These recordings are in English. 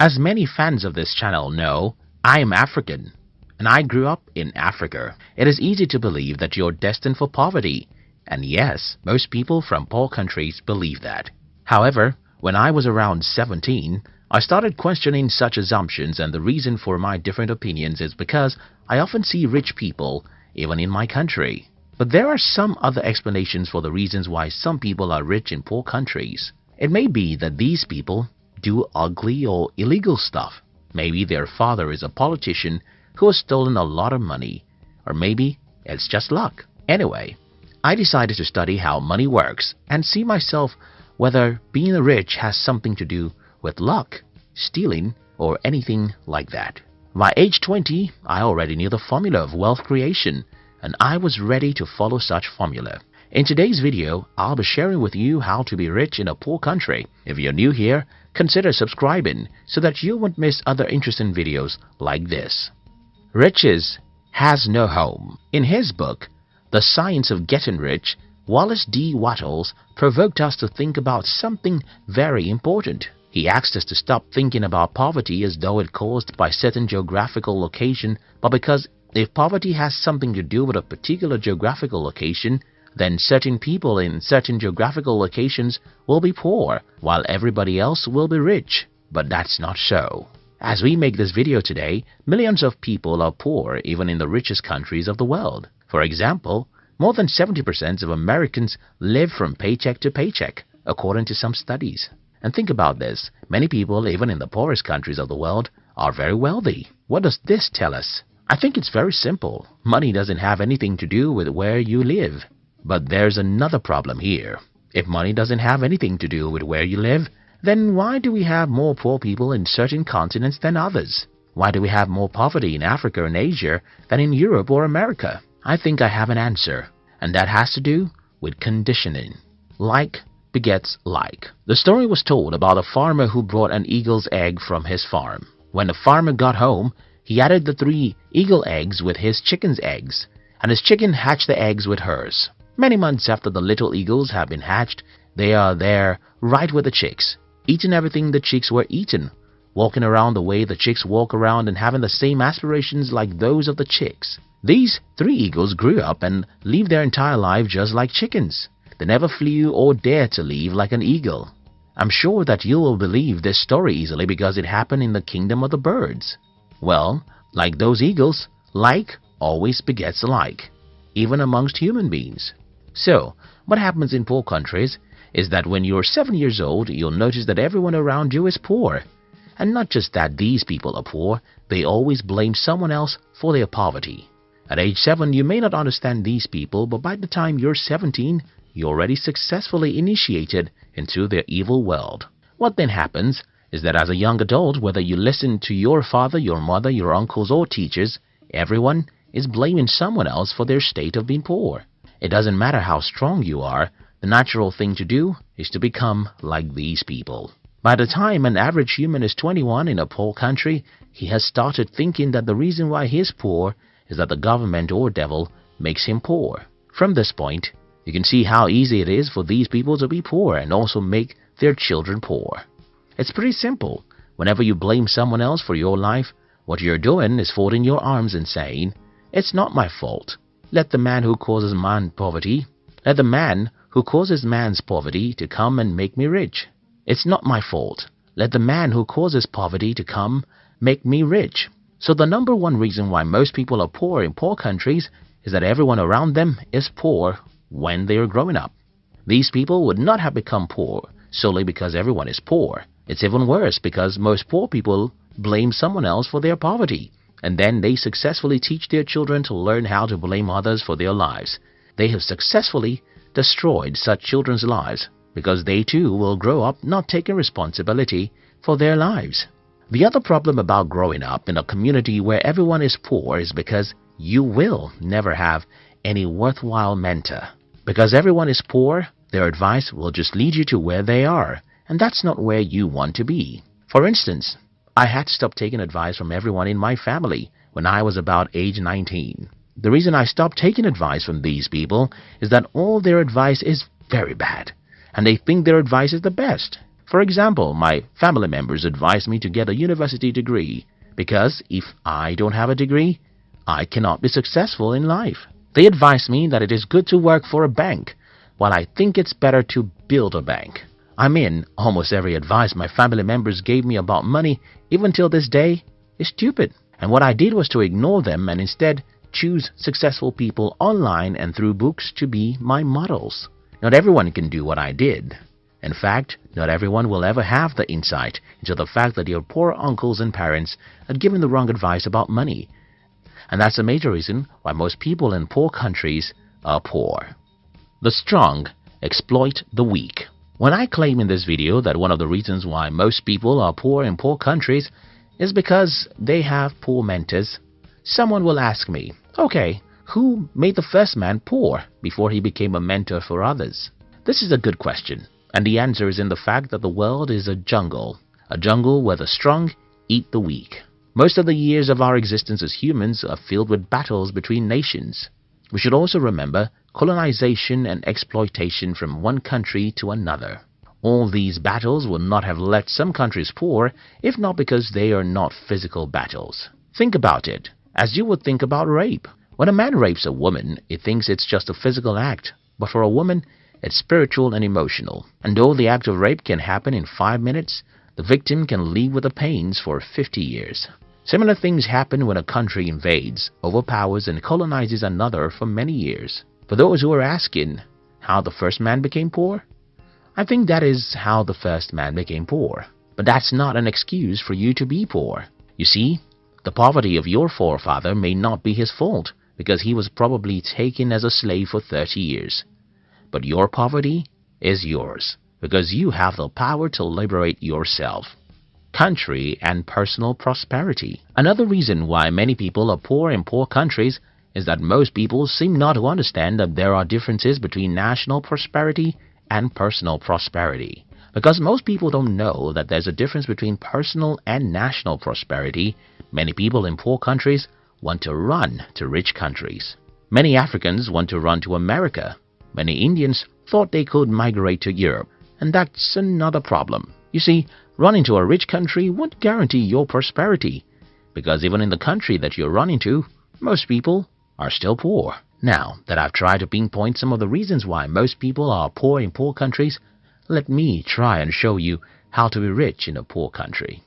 As many fans of this channel know, I am African, and I grew up in Africa. It is easy to believe that you're destined for poverty, and yes, most people from poor countries believe that. However, when I was around 17, I started questioning such assumptions, and the reason for my different opinions is because I often see rich people even in my country. But there are some other explanations for the reasons why some people are rich in poor countries. It may be that these people do ugly or illegal stuff. Maybe their father is a politician who has stolen a lot of money, or maybe it's just luck. Anyway, I decided to study how money works and see myself whether being rich has something to do with luck, stealing, or anything like that. By age 20, I already knew the formula of wealth creation, and I was ready to follow such formula. In today's video, I'll be sharing with you how to be rich in a poor country. If you're new here, consider subscribing so that you won't miss other interesting videos like this. Riches has no home. In his book, The Science of Getting Rich, Wallace D. Wattles provoked us to think about something very important. He asked us to stop thinking about poverty as though it caused by certain geographical location, but because if poverty has something to do with a particular geographical location, then certain people in certain geographical locations will be poor, while everybody else will be rich. But that's not so. As we make this video today, millions of people are poor even in the richest countries of the world. For example, more than 70% of Americans live from paycheck to paycheck, according to some studies. And think about this, many people even in the poorest countries of the world are very wealthy. What does this tell us? I think it's very simple. Money doesn't have anything to do with where you live. But there's another problem here. If money doesn't have anything to do with where you live, then why do we have more poor people in certain continents than others? Why do we have more poverty in Africa and Asia than in Europe or America? I think I have an answer, and that has to do with conditioning. Like begets like. The story was told about a farmer who brought an eagle's egg from his farm. When the farmer got home, he added the 3 eagle eggs with his chicken's eggs, and his chicken hatched the eggs with hers. Many months after the little eagles have been hatched, they are there right with the chicks, eating everything the chicks were eaten, walking around the way the chicks walk around and having the same aspirations like those of the chicks. These 3 eagles grew up and lived their entire life just like chickens. They never flew or dared to live like an eagle. I'm sure that you will believe this story easily because it happened in the kingdom of the birds. Well, like those eagles, like always begets like, even amongst human beings. So, what happens in poor countries is that when you're 7 years old, you'll notice that everyone around you is poor. And not just that these people are poor, they always blame someone else for their poverty. At age 7, you may not understand these people, but by the time you're 17, you're already successfully initiated into their evil world. What then happens is that as a young adult, whether you listen to your father, your mother, your uncles or teachers, everyone is blaming someone else for their state of being poor. It doesn't matter how strong you are, the natural thing to do is to become like these people. By the time an average human is 21 in a poor country, he has started thinking that the reason why he is poor is that the government or devil makes him poor. From this point, you can see how easy it is for these people to be poor and also make their children poor. It's pretty simple. Whenever you blame someone else for your life, what you're doing is folding your arms and saying, "It's not my fault. Let the man who causes man's poverty to come and make me rich. It's not my fault. Let the man who causes poverty to come make me rich." So the number one reason why most people are poor in poor countries is that everyone around them is poor when they are growing up. These people would not have become poor solely because everyone is poor. It's even worse because most poor people blame someone else for their poverty, and then they successfully teach their children to learn how to blame others for their lives. They have successfully destroyed such children's lives because they too will grow up not taking responsibility for their lives. The other problem about growing up in a community where everyone is poor is because you will never have any worthwhile mentor. Because everyone is poor, their advice will just lead you to where they are, and that's not where you want to be. For instance, I had to stop taking advice from everyone in my family when I was about age 19. The reason I stopped taking advice from these people is that all their advice is very bad, and they think their advice is the best. For example, my family members advise me to get a university degree because if I don't have a degree, I cannot be successful in life. They advise me that it is good to work for a bank, while I think it's better to build a bank. I mean, almost every advice my family members gave me about money, even till this day, is stupid. And what I did was to ignore them and instead choose successful people online and through books to be my models. Not everyone can do what I did. In fact, not everyone will ever have the insight into the fact that your poor uncles and parents had given the wrong advice about money. And that's a major reason why most people in poor countries are poor. The strong exploit the weak. When I claim in this video that one of the reasons why most people are poor in poor countries is because they have poor mentors, someone will ask me, okay, who made the first man poor before he became a mentor for others? This is a good question, and the answer is in the fact that the world is a jungle where the strong eat the weak. Most of the years of our existence as humans are filled with battles between nations. We should also remember colonization and exploitation from one country to another. All these battles would not have left some countries poor if not because they are not physical battles. Think about it, as you would think about rape. When a man rapes a woman, he thinks it's just a physical act, but for a woman, it's spiritual and emotional. And though the act of rape can happen in 5 minutes, the victim can live with the pains for 50 years. Similar things happen when a country invades, overpowers, and colonizes another for many years. For those who are asking how the first man became poor, I think that is how the first man became poor. But that's not an excuse for you to be poor. You see, the poverty of your forefather may not be his fault because he was probably taken as a slave for 30 years. But your poverty is yours because you have the power to liberate yourself. Country and personal prosperity. Another reason why many people are poor in poor countries is that most people seem not to understand that there are differences between national prosperity and personal prosperity. Because most people don't know that there's a difference between personal and national prosperity, many people in poor countries want to run to rich countries. Many Africans want to run to America. Many Indians thought they could migrate to Europe, and that's another problem. You see, running to a rich country won't guarantee your prosperity, because even in the country that you're running to, most people are still poor. Now that I've tried to pinpoint some of the reasons why most people are poor in poor countries, let me try and show you how to be rich in a poor country.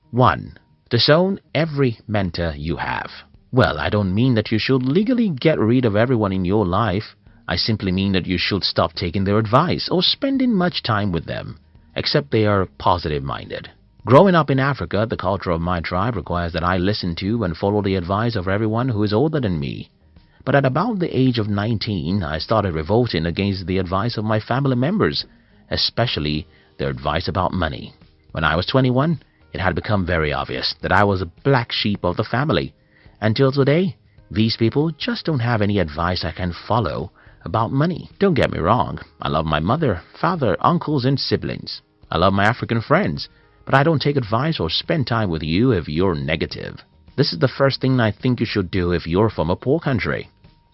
1. Disown every mentor you have. Well, I don't mean that you should legally get rid of everyone in your life. I simply mean that you should stop taking their advice or spending much time with them, except they are positive-minded. Growing up in Africa, the culture of my tribe requires that I listen to and follow the advice of everyone who is older than me. But at about the age of 19, I started revolting against the advice of my family members, especially their advice about money. When I was 21, it had become very obvious that I was a black sheep of the family. Until today, these people just don't have any advice I can follow about money. Don't get me wrong, I love my mother, father, uncles, and siblings. I love my African friends, but I don't take advice or spend time with you if you're negative. This is the first thing I think you should do if you're from a poor country.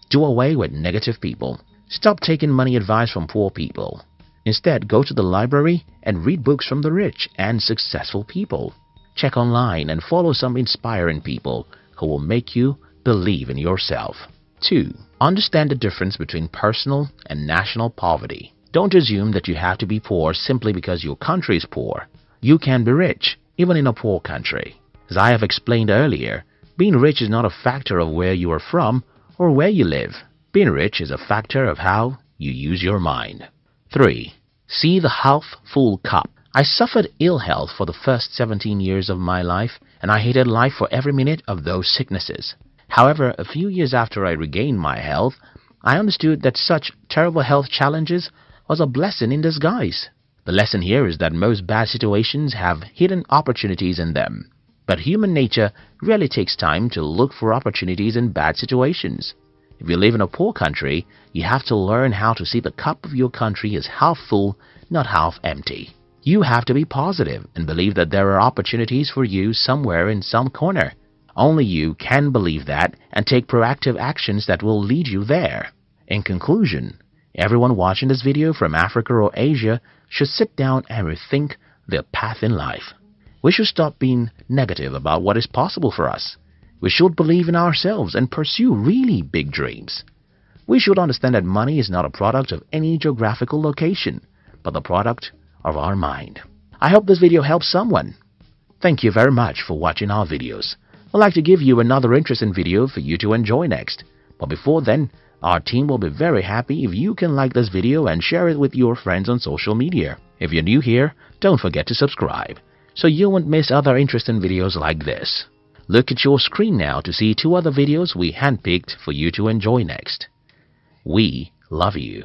Do away with negative people. Stop taking money advice from poor people. Instead, go to the library and read books from the rich and successful people. Check online and follow some inspiring people who will make you believe in yourself. 2. Understand the difference between personal and national poverty. Don't assume that you have to be poor simply because your country is poor. You can be rich, even in a poor country. As I have explained earlier, being rich is not a factor of where you are from or where you live. Being rich is a factor of how you use your mind. 3. See the half-full cup. I suffered ill health for the first 17 years of my life, and I hated life for every minute of those sicknesses. However, a few years after I regained my health, I understood that such terrible health challenges was a blessing in disguise. The lesson here is that most bad situations have hidden opportunities in them. But human nature really takes time to look for opportunities in bad situations. If you live in a poor country, you have to learn how to see the cup of your country as half full, not half empty. You have to be positive and believe that there are opportunities for you somewhere in some corner. Only you can believe that and take proactive actions that will lead you there. In conclusion, everyone watching this video from Africa or Asia should sit down and rethink their path in life. We should stop being negative about what is possible for us. We should believe in ourselves and pursue really big dreams. We should understand that money is not a product of any geographical location, but the product of our mind. I hope this video helps someone. Thank you very much for watching our videos. I'd like to give you another interesting video for you to enjoy next. But before then, our team will be very happy if you can like this video and share it with your friends on social media. If you're new here, don't forget to subscribe, so you won't miss other interesting videos like this. Look at your screen now to see 2 other videos we handpicked for you to enjoy next. We love you.